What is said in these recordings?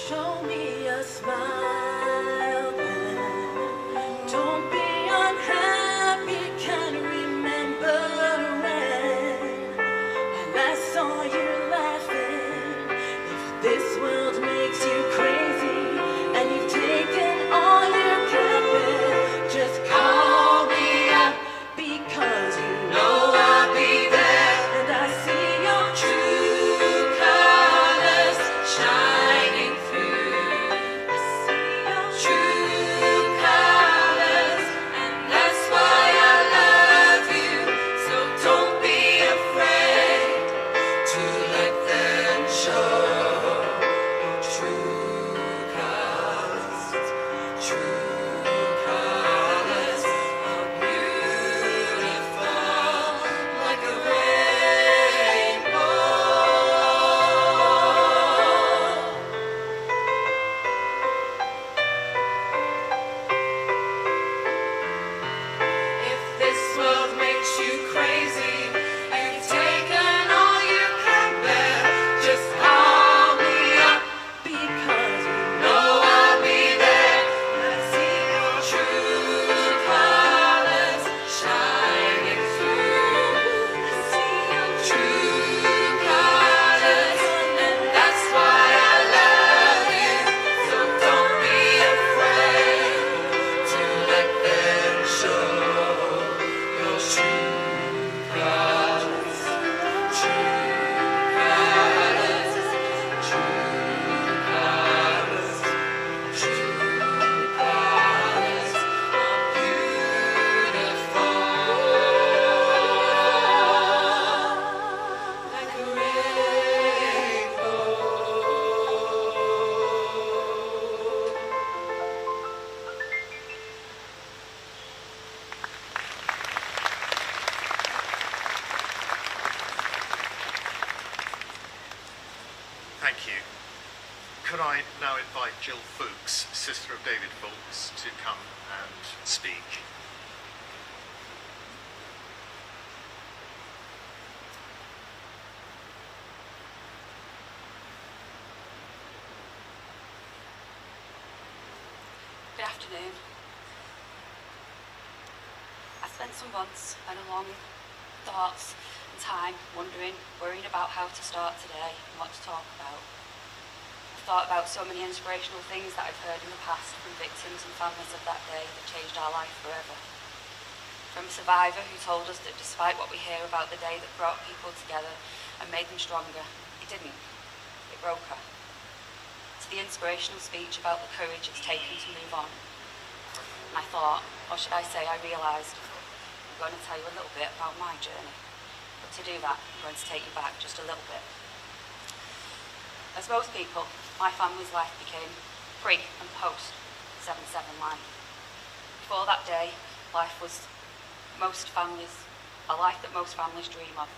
Show me a smile then. Don't be unhappy, can't remember when I last saw you laughing. If this world makes you crazy and you've taken all you can bear, just call me up because you know I'll be there. And I see your true colors shining through. I see your true colors, and that's why I love you. So don't be afraid to let them show your true colors. True colors are beautiful like a rainbow. If this world makes you crazy, you've taken all you can bear, just call me up because you know I'll be there. I see your true colors shining through. I see your true colors, and that's why I love you. So don't be afraid to let them show your true colors. True colors, true colors, true colors are beautiful like a rainbow. Thank you. Could I now invite Jill Fuchs, sister of David Fuchs, to come and speak? Good afternoon. I spent some months and a long thoughts and time wondering, worrying about how to start today and what to talk about. I've thought about so many inspirational things that I've heard in the past from victims and families of that day that changed our life forever. From a survivor who told us that despite what we hear about the day that brought people together and made them stronger, it didn't. It broke her. To the inspirational speech about the courage it's taken to move on. And I thought, or should I say I realised, I'm going to tell you a little bit about my journey. But to do that, I'm going to take you back just a little bit. As most people, my family's life became pre and post 7/7 life. Before that day, life was a life that most families dream of.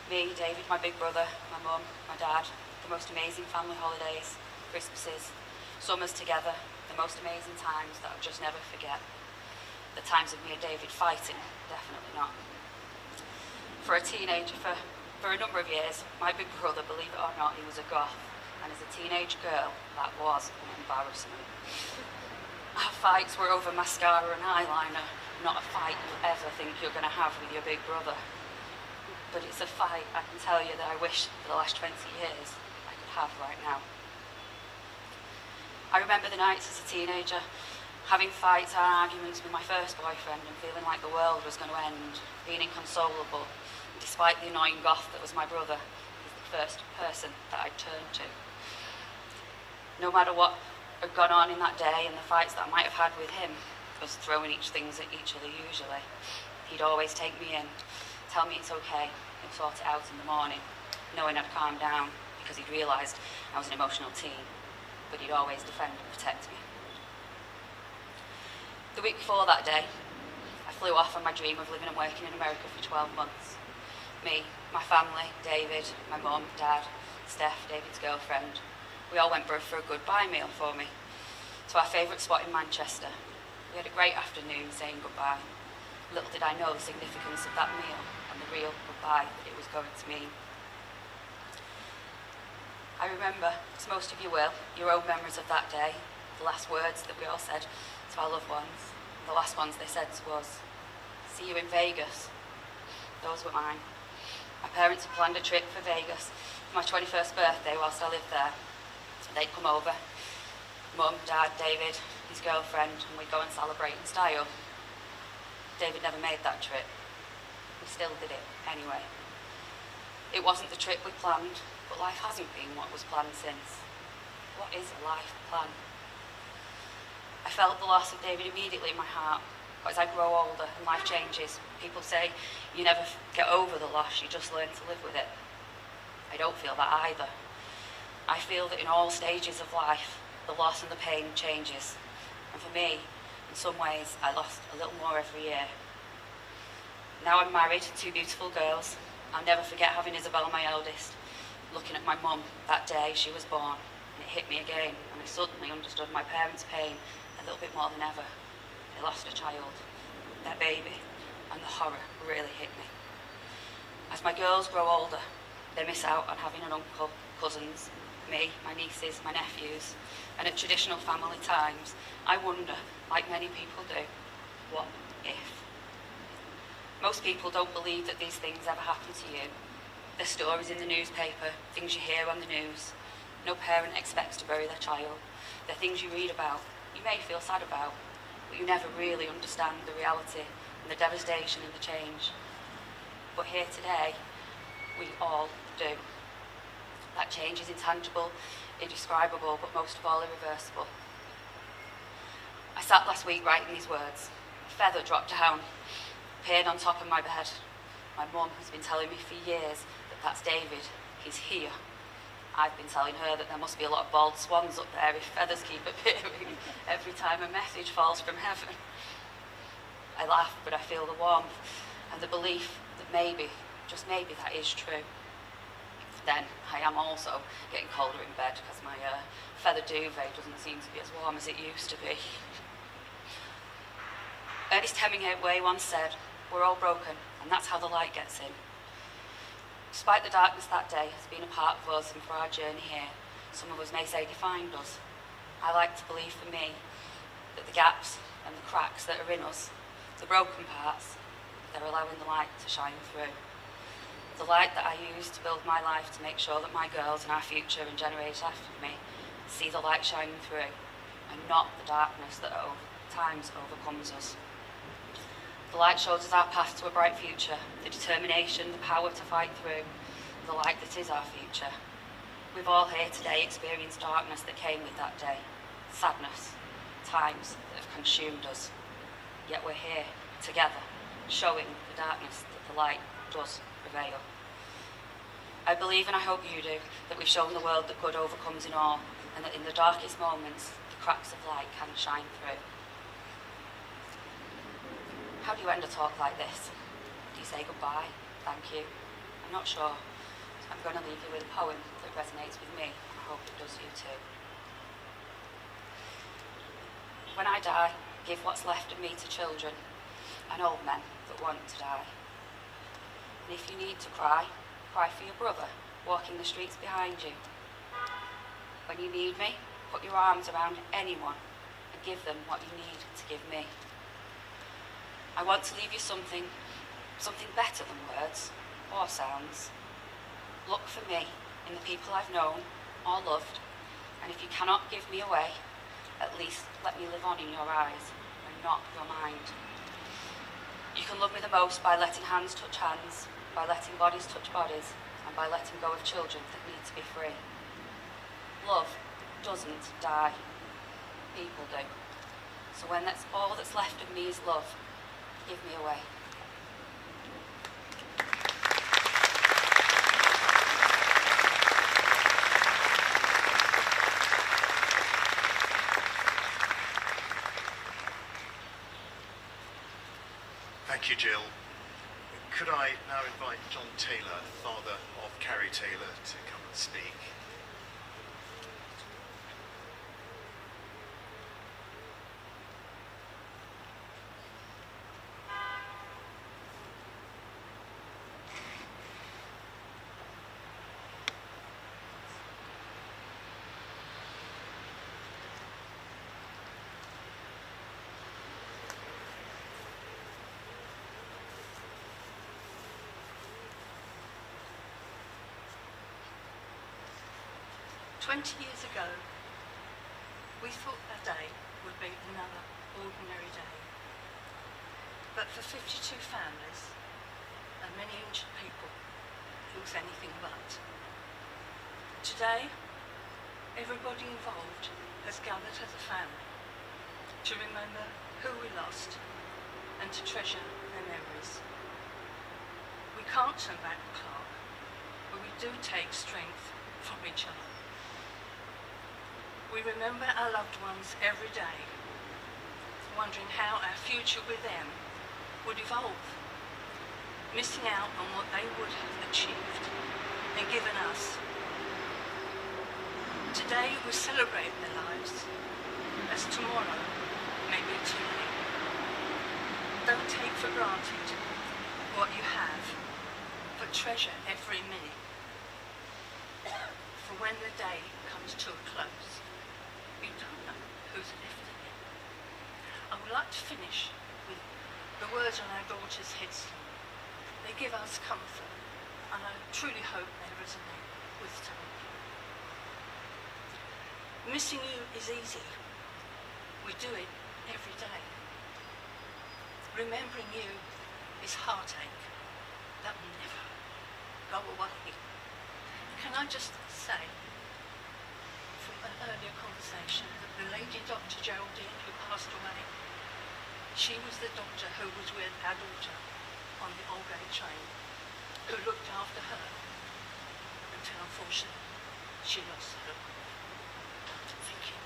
Me, David, my big brother, my mum, my dad, the most amazing family holidays, Christmases, summers together, the most amazing times that I'll just never forget. The times of me and David fighting, definitely not. For a teenager, for a number of years, my big brother, believe it or not, he was a goth. And as a teenage girl, that was an embarrassment. Our fights were over mascara and eyeliner, not a fight you'll ever think you're going to have with your big brother. But it's a fight, I can tell you, that I wish for the last 20 years I could have right now. I remember the nights as a teenager, having fights and arguments with my first boyfriend and feeling like the world was going to end, being inconsolable, despite the annoying goth that was my brother. He's the first person that I'd turn to. No matter what had gone on in that day and the fights that I might have had with him, us throwing things at each other usually, he'd always take me in, tell me it's okay, he'll sort it out in the morning, knowing I'd calm down because he'd realised I was an emotional teen, but he'd always defend and protect me. The week before that day, I flew off on my dream of living and working in America for 12 months. Me, my family, David, my mum, dad, Steph, David's girlfriend, we all went for a goodbye meal for me to our favourite spot in Manchester. We had a great afternoon saying goodbye. Little did I know the significance of that meal and the real goodbye that it was going to mean. I remember, as most of you will, your own memories of that day, the last words that we all said to our loved ones. The last ones they said to us, "See you in Vegas." Those were mine. My parents had planned a trip for Vegas for my 21st birthday whilst I lived there. They'd come over, Mum, Dad, David, his girlfriend, and we'd go and celebrate in style. David never made that trip. We still did it anyway. It wasn't the trip we planned, but life hasn't been what was planned since. What is a life plan? I felt the loss of David immediately in my heart, but as I grow older and life changes, people say you never get over the loss, you just learn to live with it. I don't feel that either. I feel that in all stages of life, the loss and the pain changes. And for me, in some ways, I lost a little more every year. Now I'm married to 2 beautiful girls. I'll never forget having Isabella, my eldest, looking at my mum that day she was born, and it hit me again, and I suddenly understood my parents' pain a little bit more than ever. They lost a child, their baby, and the horror really hit me. As my girls grow older, they miss out on having an uncle, cousins, me, my nieces, my nephews, and at traditional family times, I wonder, like many people do, what if? Most people don't believe that these things ever happen to you. There's stories in the newspaper, things you hear on the news. No parent expects to bury their child. They're things you read about, you may feel sad about, but you never really understand the reality and the devastation and the change. But here today, we all do. That change is intangible, indescribable, but most of all irreversible. I sat last week writing these words. A feather dropped down, appeared on top of my bed. My mum has been telling me for years that that's David, he's here. I've been telling her that there must be a lot of bald swans up there if feathers keep appearing every time a message falls from heaven. I laugh, but I feel the warmth and the belief that maybe, just maybe, that is true. Then I am also getting colder in bed because my feather duvet doesn't seem to be as warm as it used to be. Ernest Hemingway once said, "We're all broken, and that's how the light gets in." Despite the darkness that day has been a part of us and for our journey here, some of us may say defined us. I like to believe for me that the gaps and the cracks that are in us, the broken parts, they're allowing the light to shine through. The light that I use to build my life to make sure that my girls and our future and generations after me see the light shining through and not the darkness that at times overcomes us. The light shows us our path to a bright future, the determination, the power to fight through, the light that is our future. We've all here today experienced darkness that came with that day, sadness, times that have consumed us. Yet we're here together, showing the darkness that the light does prevail. I believe, and I hope you do, that we've shown the world that good overcomes in all, and that in the darkest moments, the cracks of light can shine through. How do you end a talk like this? Do you say goodbye? Thank you? I'm not sure. So I'm going to leave you with a poem that resonates with me. I hope it does you too. When I die, give what's left of me to children and old men that want to die. And if you need to cry, cry for your brother walking the streets behind you. When you need me, put your arms around anyone and give them what you need to give me. I want to leave you something better than words or sounds. Look for me in the people I've known or loved, and if you cannot give me away, at least let me live on in your eyes and not your mind. You can love me the most by letting hands touch hands, by letting bodies touch bodies, and by letting go of children that need to be free. Love doesn't die. People do. So when that's all that's left of me is love, give me away. Thank you, Jill. Could I now invite John Taylor, father of Carrie Taylor, to come and speak? 20 years ago, we thought that day would be another ordinary day. But for 52 families and many injured people, it was anything but. Today, everybody involved has gathered as a family to remember who we lost and to treasure their memories. We can't turn back the clock, but we do take strength from each other. We remember our loved ones every day, wondering how our future with them would evolve, missing out on what they would have achieved and given us. Today we celebrate their lives, as tomorrow may be too late. Don't take for granted what you have, but treasure every minute. For when the day comes to a close, you don't know who's left in it. I would like to finish with the words on our daughter's headstone. They give us comfort, and I truly hope they resonate with some of you. Missing you is easy. We do it every day. Remembering you is heartache that will never go away. Can I just say, from an earlier conversation, that the lady Dr. Geraldine who passed away, she was the doctor who was with our daughter on the Aldgate train, who looked after her until unfortunately she lost her. Thank you.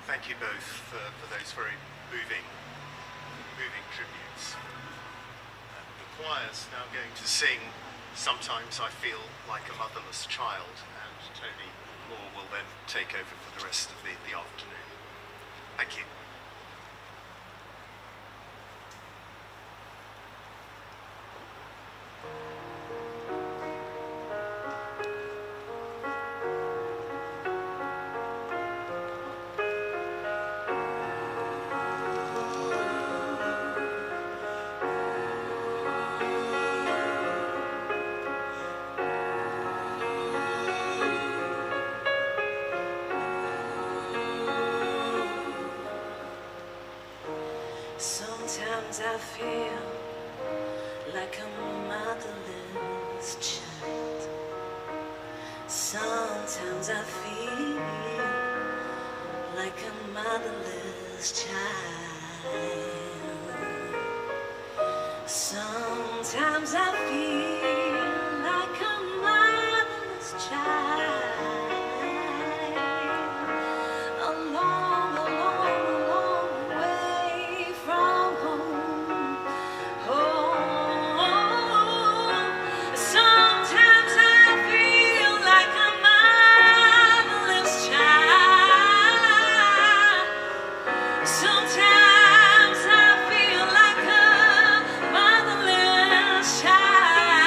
Thank you both for those very moving tributes. The choir's now going to sing Sometimes I Feel Like a Motherless Child, and Tony Moore will then take over for the rest of the afternoon. Thank you. Sometimes I feel like a motherless child. Sometimes I feel like a motherless child. Sometimes I feel like a motherless child. Sometimes I feel like a motherless child.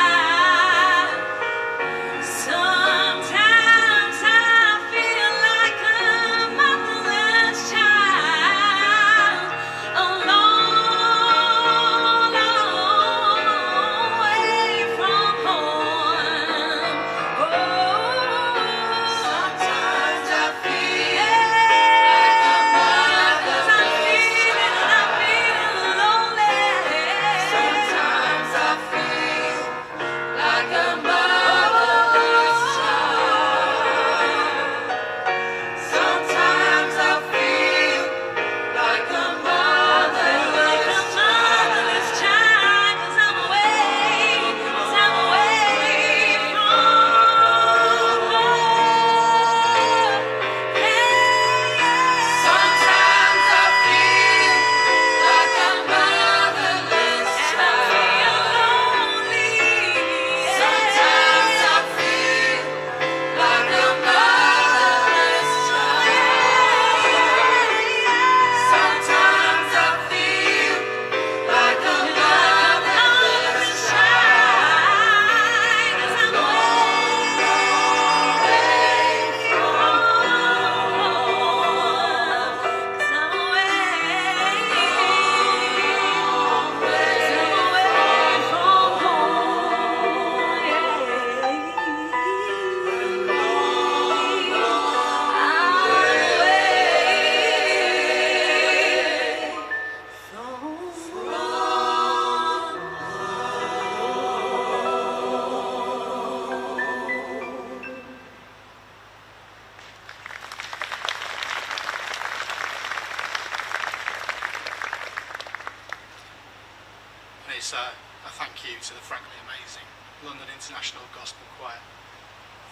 a thank you to the frankly amazing London International Gospel Choir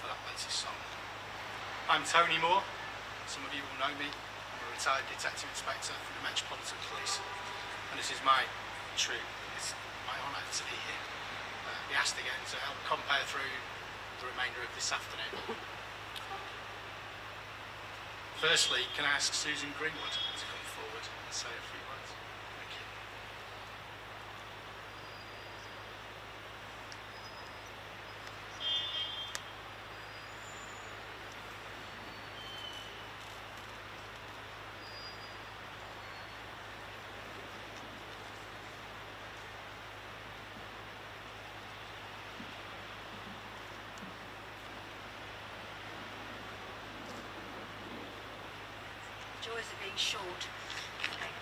for that latest song. I'm Tony Moore. Some of you will know me. I'm a retired detective inspector for the Metropolitan Police, and this is my troop. It's my honour to be here. Be asked again to help compare through the remainder of this afternoon. Firstly, can I ask Susan Greenwood to come forward and say a few words? Thank you. Joys of being short. Okay.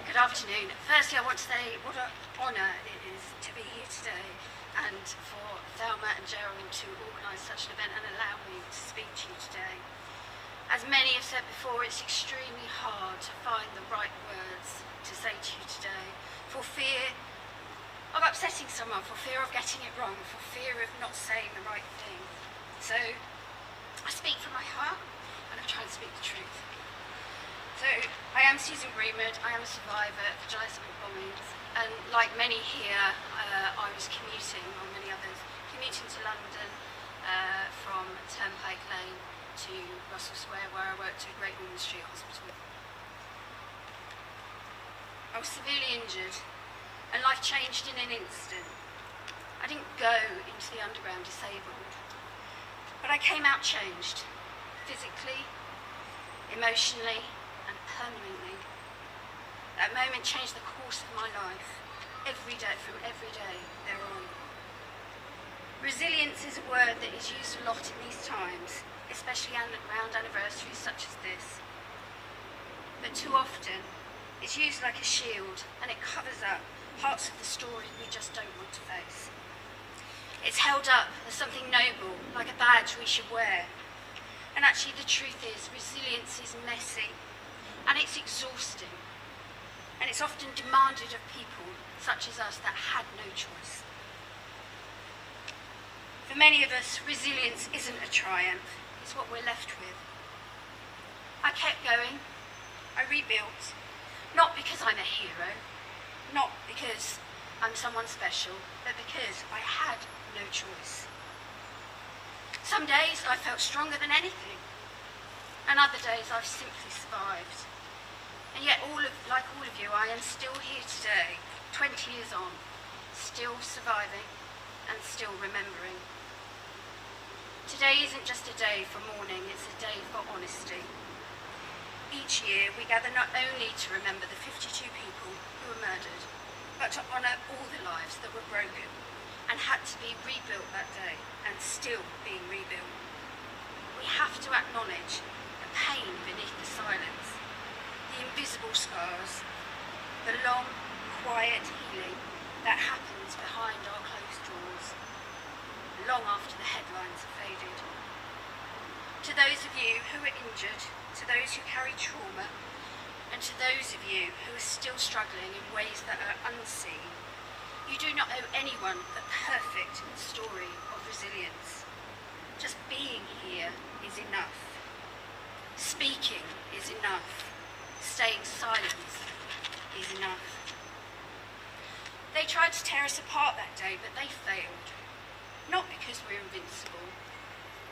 Good afternoon. Firstly, I want to say what an honour it is to be here today and for Thelma and Gerald to organise such an event and allow me to speak to you today. As many have said before, it's extremely hard to find the right words to say to you today for fear of upsetting someone, for fear of getting it wrong, for fear of not saying the right thing. So I speak from my heart. And I try and speak the truth. So, I am Susan Greenwood, I am a survivor of the July 7th bombings, and like many here, I was commuting, or many others, commuting to London from Turnpike Lane to Russell Square, where I worked at Great Ormond Street Hospital. I was severely injured, and life changed in an instant. I didn't go into the underground disabled, but I came out changed. Physically, emotionally, and permanently. That moment changed the course of my life, every day, from every day thereon. Resilience is a word that is used a lot in these times, especially around anniversaries such as this. But too often, it's used like a shield, and it covers up parts of the story we just don't want to face. It's held up as something noble, like a badge we should wear. And actually the truth is, resilience is messy and it's exhausting. And it's often demanded of people such as us that had no choice. For many of us, resilience isn't a triumph, it's what we're left with. I kept going, I rebuilt, not because I'm a hero, not because I'm someone special, but because I had no choice. Some days I felt stronger than anything, and other days I've simply survived. And yet, like all of you, I am still here today, 20 years on, still surviving and still remembering. Today isn't just a day for mourning, it's a day for honesty. Each year we gather not only to remember the 52 people who were murdered, but to honour all the lives that were broken and had to be rebuilt that day, and still being rebuilt. We have to acknowledge the pain beneath the silence, the invisible scars, the long, quiet healing that happens behind our closed doors, long after the headlines have faded. To those of you who are injured, to those who carry trauma, and to those of you who are still struggling in ways that are unseen, you do not owe anyone a perfect story of resilience. Just being here is enough. Speaking is enough. Staying silent is enough. They tried to tear us apart that day, but they failed. Not because we're invincible,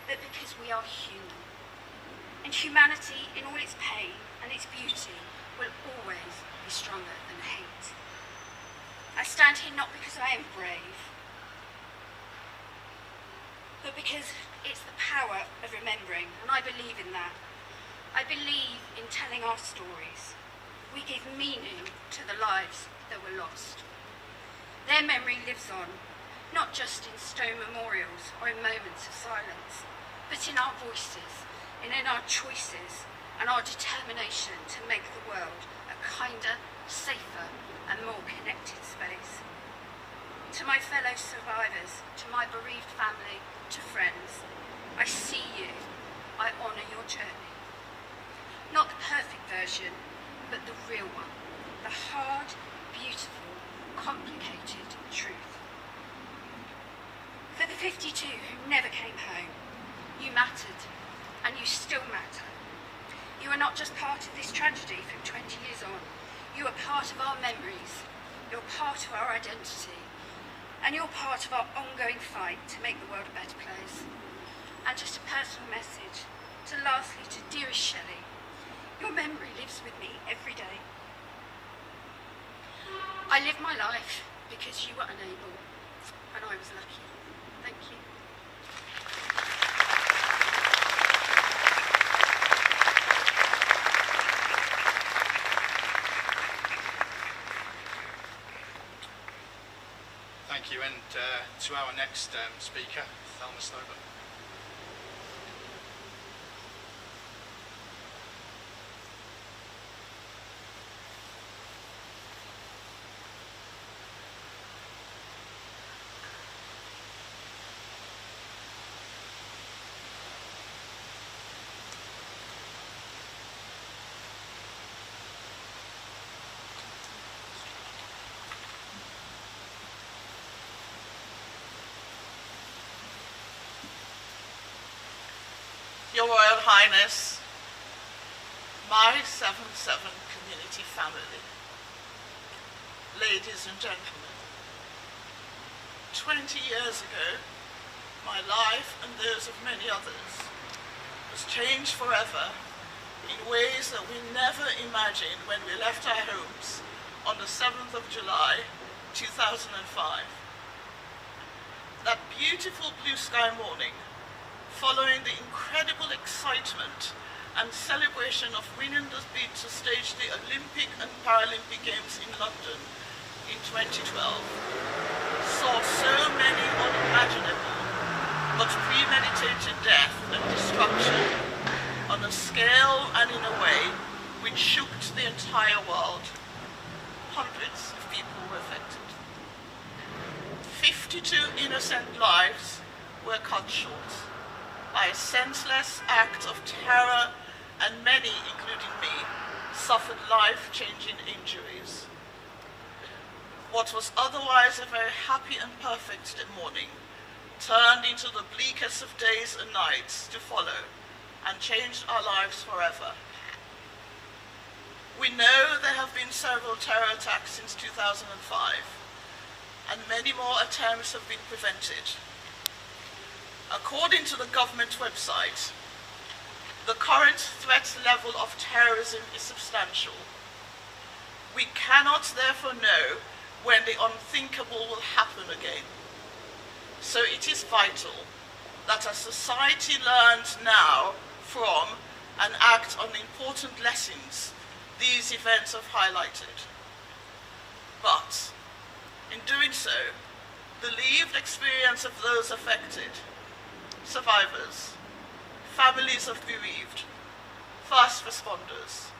but because we are human. And humanity, in all its pain and its beauty, will always be stronger than hate. I stand here not because I am brave, but because it's the power of remembering, and I believe in that. I believe in telling our stories. We give meaning to the lives that were lost. Their memory lives on, not just in stone memorials or in moments of silence, but in our voices and in our choices and our determination to make the world a kinder, safer and more connected space. To my fellow survivors, to my bereaved family, to friends, I see you, I honour your journey. Not the perfect version, but the real one, the hard, beautiful, complicated truth. For the 52 who never came home, you mattered, and you still matter. You are not just part of this tragedy from 20 years on. You are part of our memories, you're part of our identity, and you're part of our ongoing fight to make the world a better place. And just a personal message, lastly to dearest Shelley, your memory lives with me every day. I live my life because you were unable, and I was lucky. Thank you. Thank you, and to our next speaker, Thelma Stover. Your Royal Highness, my 7-7 community family, ladies and gentlemen, 20 years ago, my life and those of many others was changed forever in ways that we never imagined when we left our homes on the 7th of July, 2005. That beautiful blue sky morning, following the incredible excitement and celebration of winning the bid to stage the Olympic and Paralympic Games in London in 2012, saw so many unimaginable but premeditated death and destruction on a scale and in a way which shook the entire world. Hundreds of people were affected. 52 innocent lives were cut short by a senseless act of terror, and many, including me, suffered life-changing injuries. What was otherwise a very happy and perfect morning turned into the bleakest of days and nights to follow and changed our lives forever. We know there have been several terror attacks since 2005, and many more attempts have been prevented. According to the government website, the current threat level of terrorism is substantial. We cannot therefore know when the unthinkable will happen again. So it is vital that as society learns now from and act on the important lessons these events have highlighted. But in doing so, the lived experience of those affected, survivors, families of bereaved, first responders,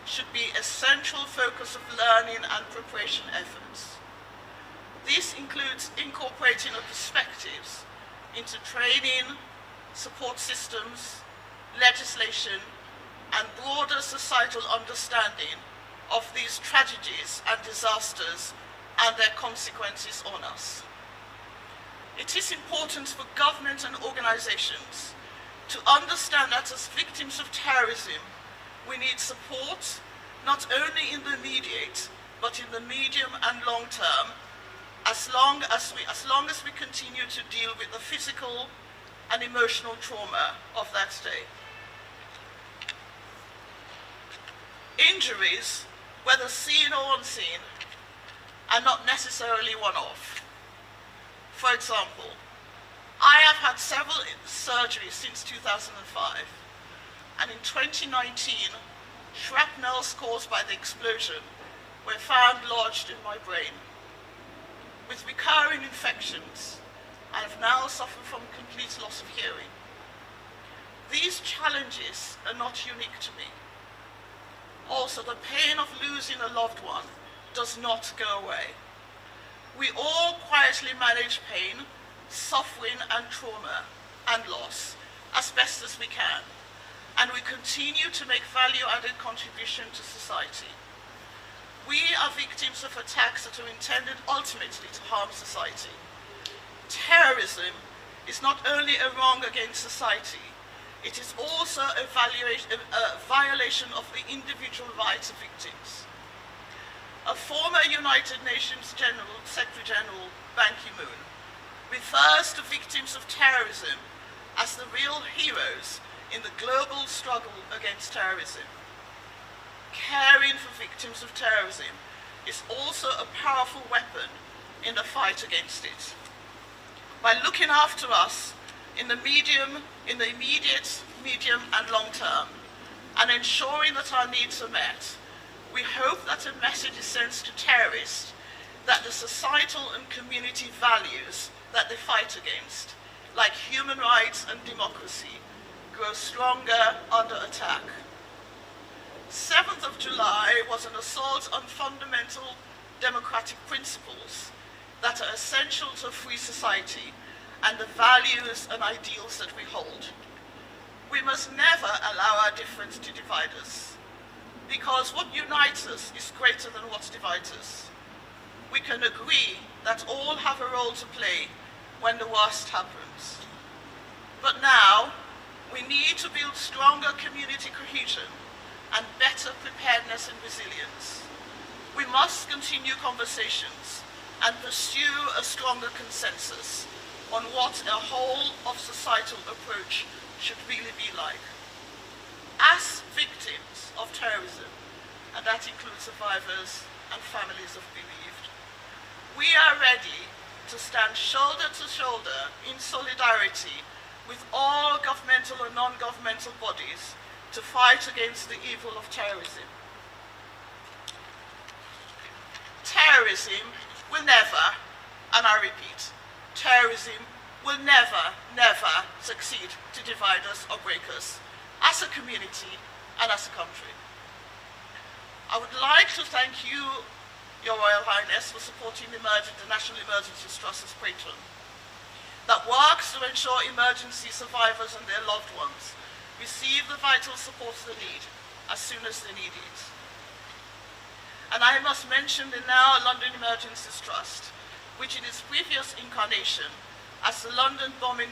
should be a central focus of learning and preparation efforts. This includes incorporating the perspectives into training, support systems, legislation, and broader societal understanding of these tragedies and disasters and their consequences on us. It is important for government and organizations to understand that as victims of terrorism, we need support not only in the immediate, but in the medium and long term, as long as we continue to deal with the physical and emotional trauma of that day. Injuries, whether seen or unseen, are not necessarily one-off. For example, I have had several surgeries since 2005, and in 2019, shrapnels caused by the explosion were found lodged in my brain. With recurring infections, I have now suffered from complete loss of hearing. These challenges are not unique to me. Also, the pain of losing a loved one does not go away. We all quietly manage pain, suffering and trauma and loss as best as we can, and we continue to make value-added contribution to society. We are victims of attacks that are intended ultimately to harm society. Terrorism is not only a wrong against society, it is also a violation of the individual rights of victims. A former United Nations Secretary General, Ban Ki-moon, refers to victims of terrorism as the real heroes in the global struggle against terrorism. Caring for victims of terrorism is also a powerful weapon in the fight against it. By looking after us in the immediate, medium and long term, and ensuring that our needs are met, we hope that a message is sent to terrorists that the societal and community values that they fight against, like human rights and democracy, grow stronger under attack. 7th of July was an assault on fundamental democratic principles that are essential to a free society and the values and ideals that we hold. We must never allow our difference to divide us, because what unites us is greater than what divides us. We can agree that all have a role to play when the worst happens. But now, we need to build stronger community cohesion and better preparedness and resilience. We must continue conversations and pursue a stronger consensus on what a whole of societal approach should really be like. As victims of terrorism, and that includes survivors and families of bereaved, we are ready to stand shoulder to shoulder in solidarity with all governmental and non-governmental bodies to fight against the evil of terrorism. Terrorism will never, and I repeat, terrorism will never, never succeed to divide us or break us as a community and as a country. I would like to thank you, Your Royal Highness, for supporting the National Emergencies Trust as patron that works to ensure emergency survivors and their loved ones receive the vital support they need as soon as they need it. And I must mention the now London Emergencies Trust, which in its previous incarnation as the London Bombing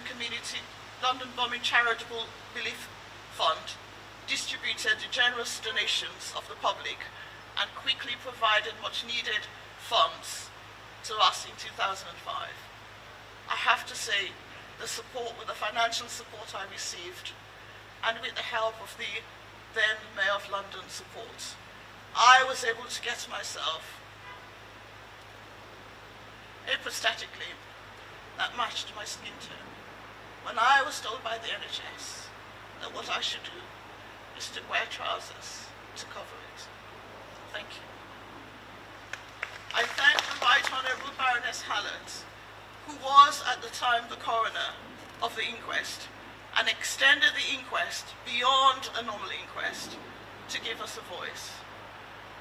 Charitable Relief Fund, distributed generous donations of the public and quickly provided much needed funds to us in 2005. I have to say, the financial support I received, and with the help of the then Mayor of London support, I was able to get myself a prosthetic limb that matched my skin tone when I was told by the NHS that what I should do is to wear trousers to cover it. Thank you. I thank the Right Honourable Baroness Hallett, who was at the time the coroner of the inquest and extended the inquest beyond a normal inquest to give us a voice.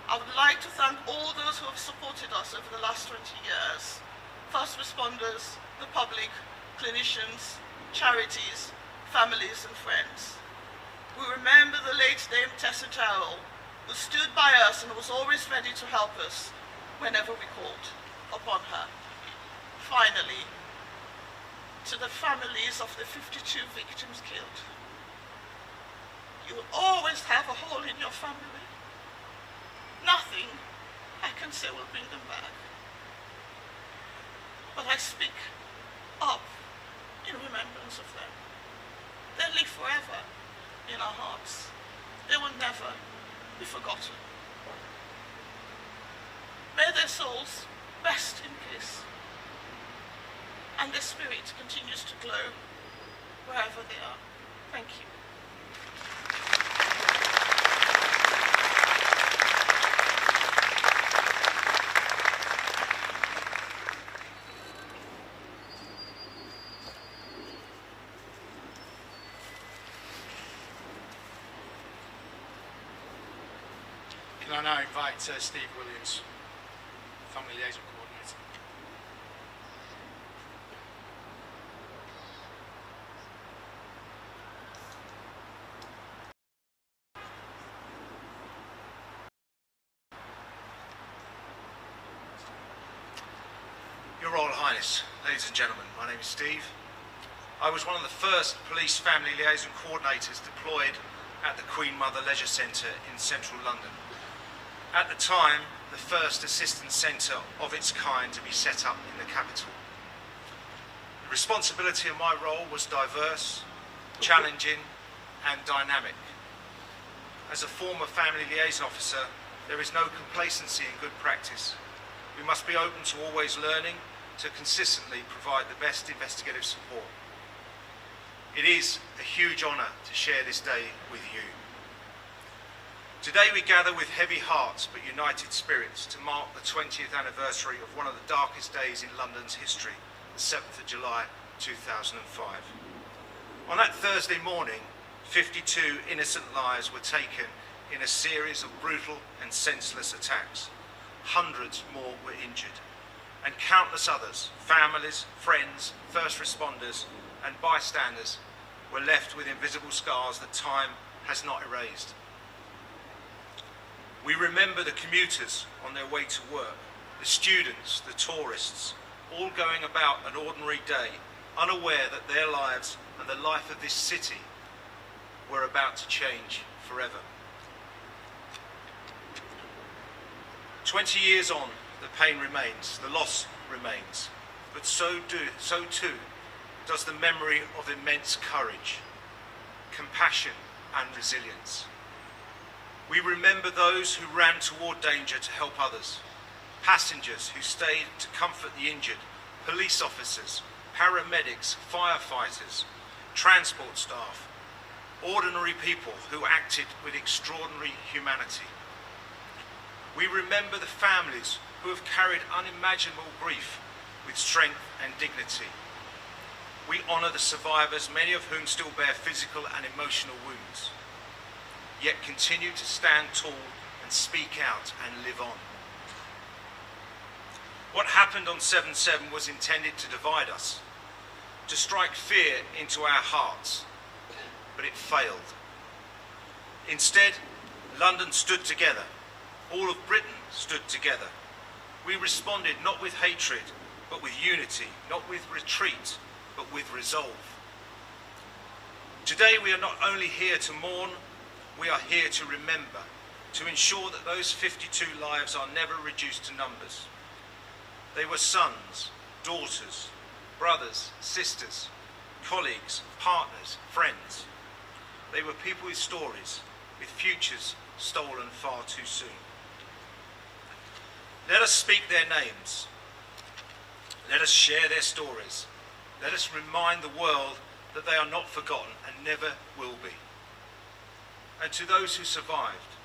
I would like to thank all those who have supported us over the last 20 years, first responders, the public, clinicians, charities, families and friends. We remember the late Dame Tessa Jarrell, who stood by us and was always ready to help us whenever we called upon her. Finally, to the families of the 52 victims killed, you will always have a hole in your family. Nothing I can say will bring them back. But I speak up in remembrance of them. They live forever in our hearts. They will never be forgotten. May their souls rest in peace, and their spirit continues to glow wherever they are. Thank you. Can I now invite Steve Williams, Family Liaison Coordinator. Your Royal Highness, ladies and gentlemen, my name is Steve. I was one of the first police family liaison coordinators deployed at the Queen Mother Leisure Centre in central London. At the time, the first assistance centre of its kind to be set up in the capital. The responsibility of my role was diverse, challenging and dynamic. As a former family liaison officer, there is no complacency in good practice. We must be open to always learning, to consistently provide the best investigative support. It is a huge honour to share this day with you. Today we gather with heavy hearts but united spirits to mark the 20th anniversary of one of the darkest days in London's history, the 7th of July 2005. On that Thursday morning, 52 innocent lives were taken in a series of brutal and senseless attacks. Hundreds more were injured, and countless others, families, friends, first responders and bystanders, were left with invisible scars that time has not erased. We remember the commuters on their way to work, the students, the tourists, all going about an ordinary day, unaware that their lives and the life of this city were about to change forever. 20 years on, the pain remains, the loss remains, but so too does the memory of immense courage, compassion and resilience. We remember those who ran toward danger to help others, passengers who stayed to comfort the injured, police officers, paramedics, firefighters, transport staff, ordinary people who acted with extraordinary humanity. We remember the families who have carried unimaginable grief with strength and dignity. We honour the survivors, many of whom still bear physical and emotional wounds, yet continue to stand tall and speak out and live on. What happened on 7/7 was intended to divide us, to strike fear into our hearts, but it failed. Instead, London stood together. All of Britain stood together. We responded not with hatred, but with unity, not with retreat, but with resolve. Today we are not only here to mourn, we are here to remember, to ensure that those 52 lives are never reduced to numbers. They were sons, daughters, brothers, sisters, colleagues, partners, friends. They were people with stories, with futures stolen far too soon. Let us speak their names. Let us share their stories. Let us remind the world that they are not forgotten and never will be. And to those who survived,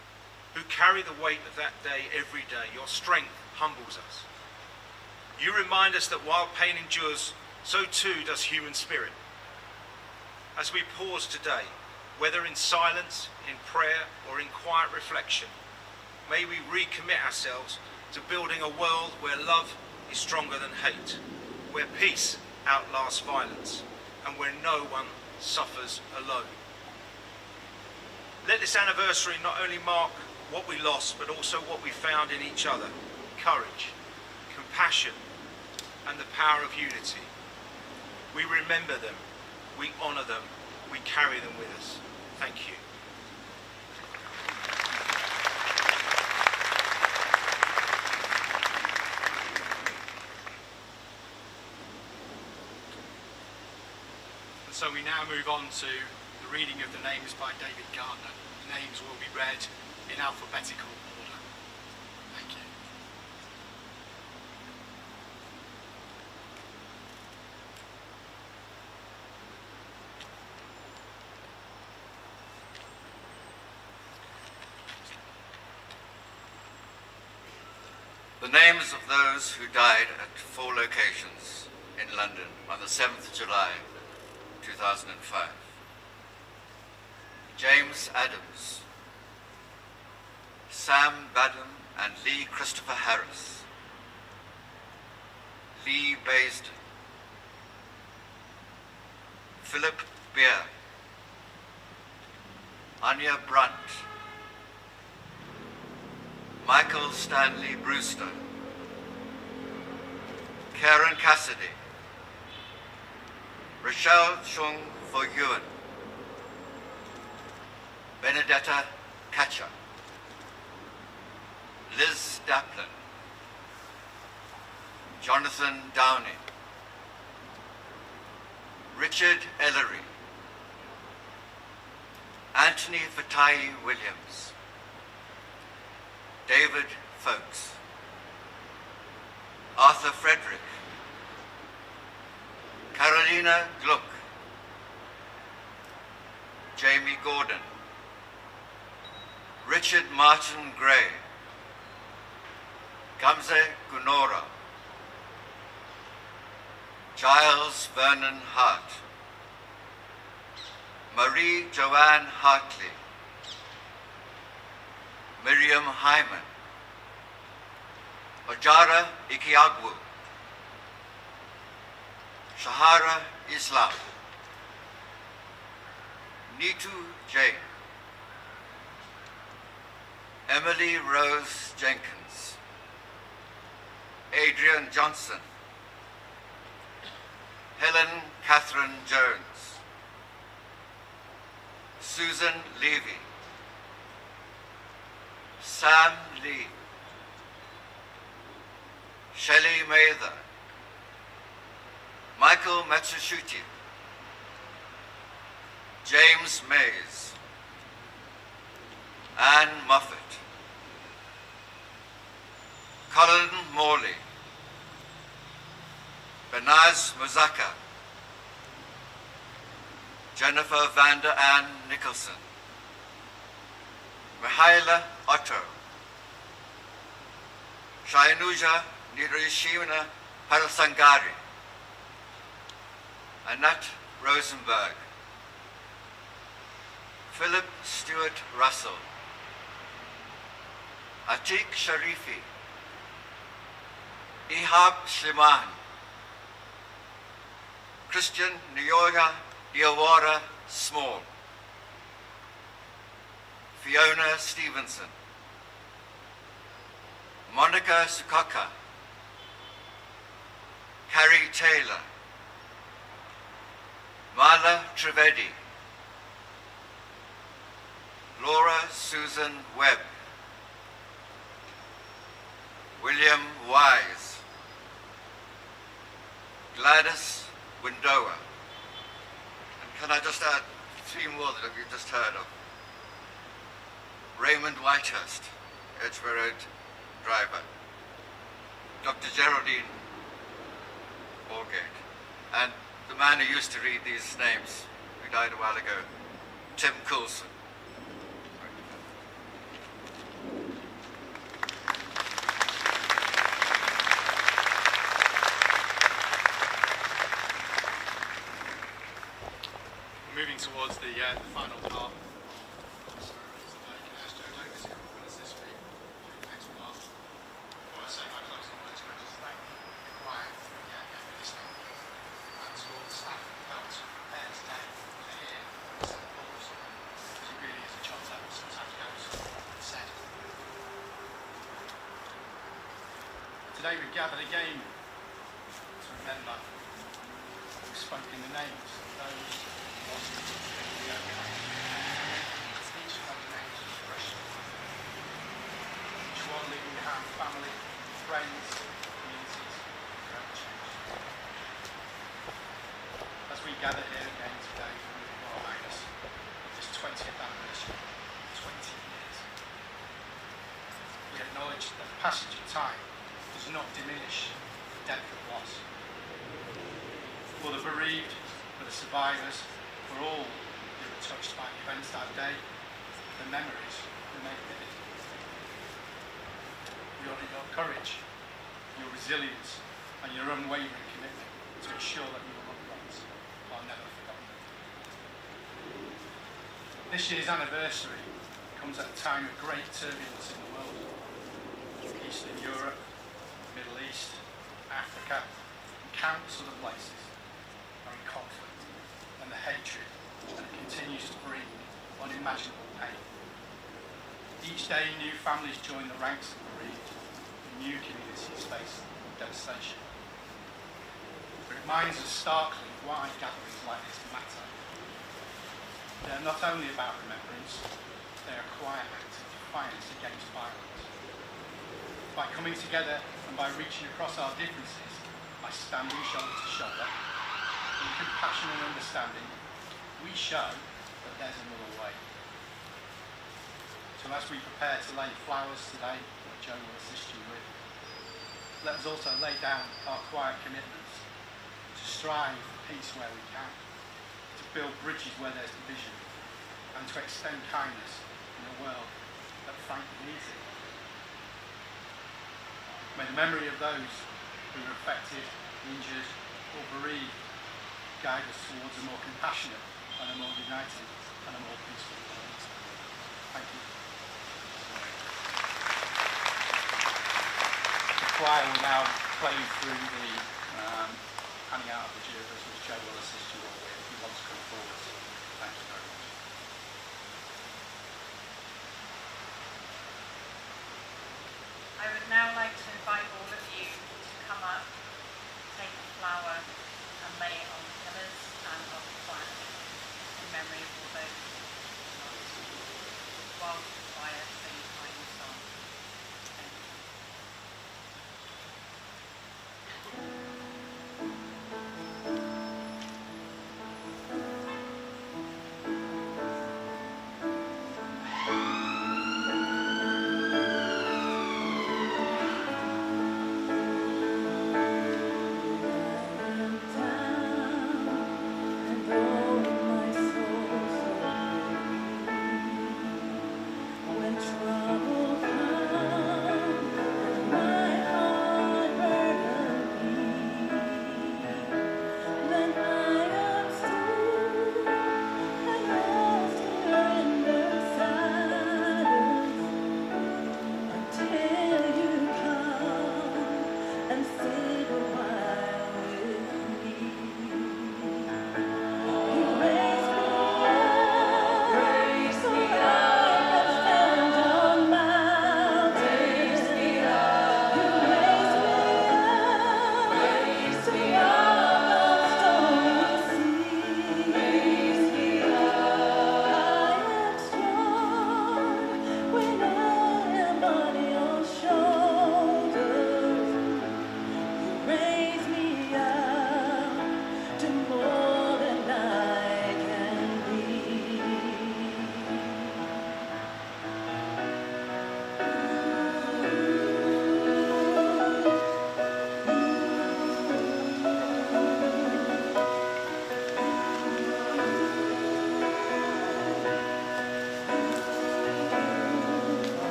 who carry the weight of that day every day, your strength humbles us. You remind us that while pain endures, so too does human spirit. As we pause today, whether in silence, in prayer, or in quiet reflection, may we recommit ourselves to building a world where love is stronger than hate, where peace outlasts violence, and where no one suffers alone. Let this anniversary not only mark what we lost, but also what we found in each other: courage, compassion, and the power of unity. We remember them, we honour them, we carry them with us. Thank you. And so we now move on to the reading of the names by David Gardner. The names will be read in alphabetical order. Thank you. The names of those who died at 4 locations in London on the 7th of July 2005. James Adams, Sam Badham and Lee Christopher Harris, Lee Baisden, Philip Beer, Anya Brunt, Michael Stanley Brewster, Karen Cassidy, Rochelle Chung Fo Yuen, Benedetta Catcher, Liz Daplin, Jonathan Downey, Richard Ellery, Anthony Fatai Williams, David Folks, Arthur Frederick, Carolina Gluck, Jamie Gordon, Richard Martin Gray, Gamze Gunora, Giles Vernon Hart, Marie Joanne Hartley, Miriam Hyman, Ojara Ikiagwu, Shahara Islam, Nitu Jain, Emily Rose Jenkins, Adrian Johnson, Helen Catherine Jones, Susan Levy, Sam Lee, Shelley Mather, Michael Matsushuti, James Mays, Anne Moffat, Colin Morley, Benaz Muzaka, Jennifer Vander Ann Nicholson, Mihaila Otto, Shainuja Nirishimina Parasangari, Annette Rosenberg, Philip Stewart Russell, Atik Sharifi, Ihab Shliman, Christian Nyoya Diawara Small, Fiona Stevenson, Monica Sukaka, Carrie Taylor, Marla Trivedi, Laura Susan Webb, William Wise, Gladys Windowa, and can I just add 3 more that you've just heard of? Raymond Whitehurst, Edgware Road driver, Dr. Geraldine Allgate, and the man who used to read these names, who died a while ago, Tim Coulson. Moving towards the final part. Today we've gathered again to remember we've spoken the names of those lost in the each of those names is precious. Each one leaving behind family, friends, communities, forever changed. As we gather here again today for the Royal Highness, this 20th anniversary, 20 years, we acknowledge that the passage of time does not diminish the depth of loss. For the bereaved, for the survivors, for all who were touched by the events that day, the memories remain vivid. We honour your courage, your resilience, and your unwavering commitment to ensure that your loved ones are never forgotten. This year's anniversary comes at a time of great turbulence in the world. Eastern Europe, Middle East, Africa, and countless other places are in conflict, and the hatred that continues to bring unimaginable pain. Each day, new families join the ranks of bereaved, and new communities face devastation. But it reminds us starkly why gatherings like this matter. They're not only about remembrance, they're a quiet act of defiance against violence. By coming together and by reaching across our differences, by standing shoulder to shoulder, in compassion and understanding, we show that there's another way. So as we prepare to lay flowers today, that Joe will assist you with, let us also lay down our quiet commitments to strive for peace where we can, to build bridges where there's division, and to extend kindness in a world that frankly needs it. May the memory of those who were affected, injured, or bereaved guide us towards a more compassionate and a more united and a more peaceful world. Thank you. The choir will now play through the handing out of the jurors, which Joe will assist you all with if you want to come forward. Thank you very much. I would now like to invite all of you to come up, take a flower and lay it on the pillars and on the plaque in memory of all those lost, while the choir sings the final song. Thank you.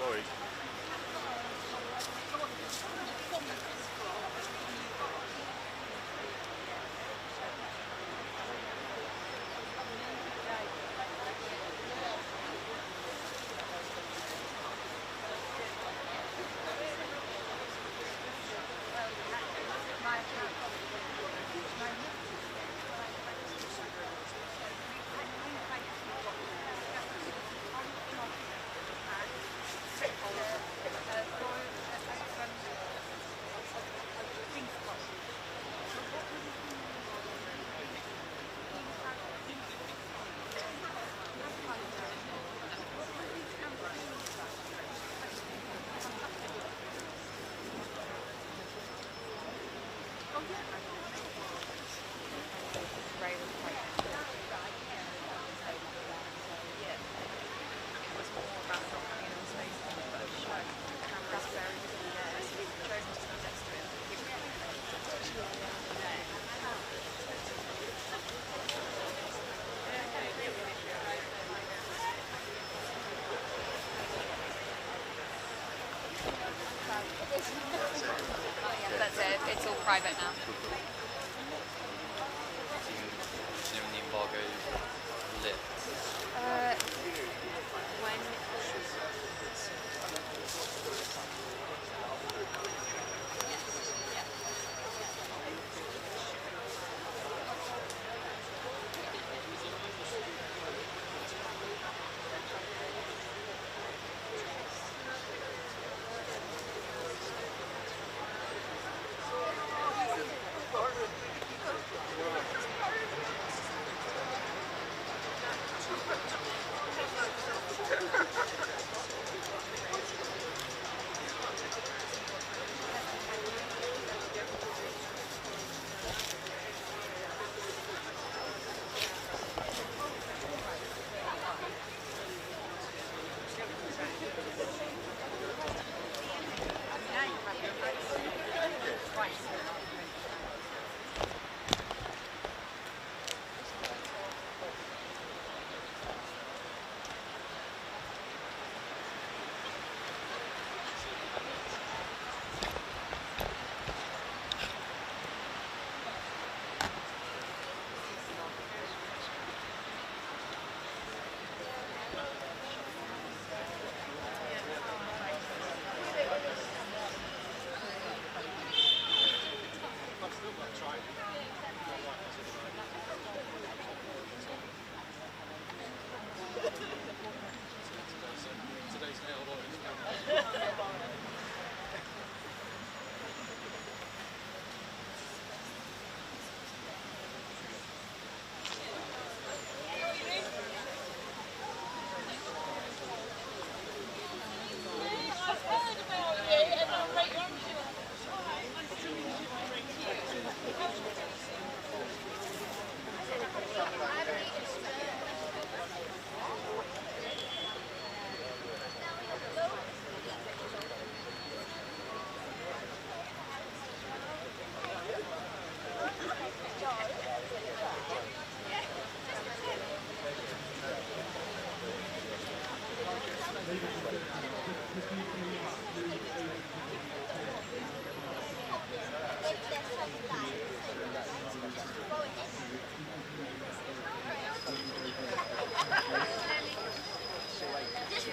Sorry. That's it. It's all private now. When the embargo lifts. When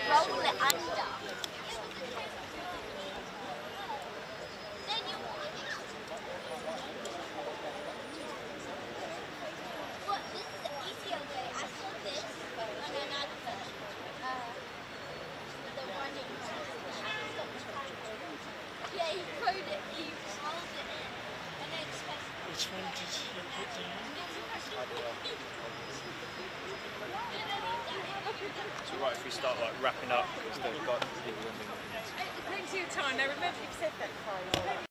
roll it under. What, this is the easier way. I saw this on an advert. The one in yeah, he coded it, he rolled it in, and then Which one did you put down? It's alright if we start like wrapping up because they've got people in the Thanks for your time. Now remember you've said that before.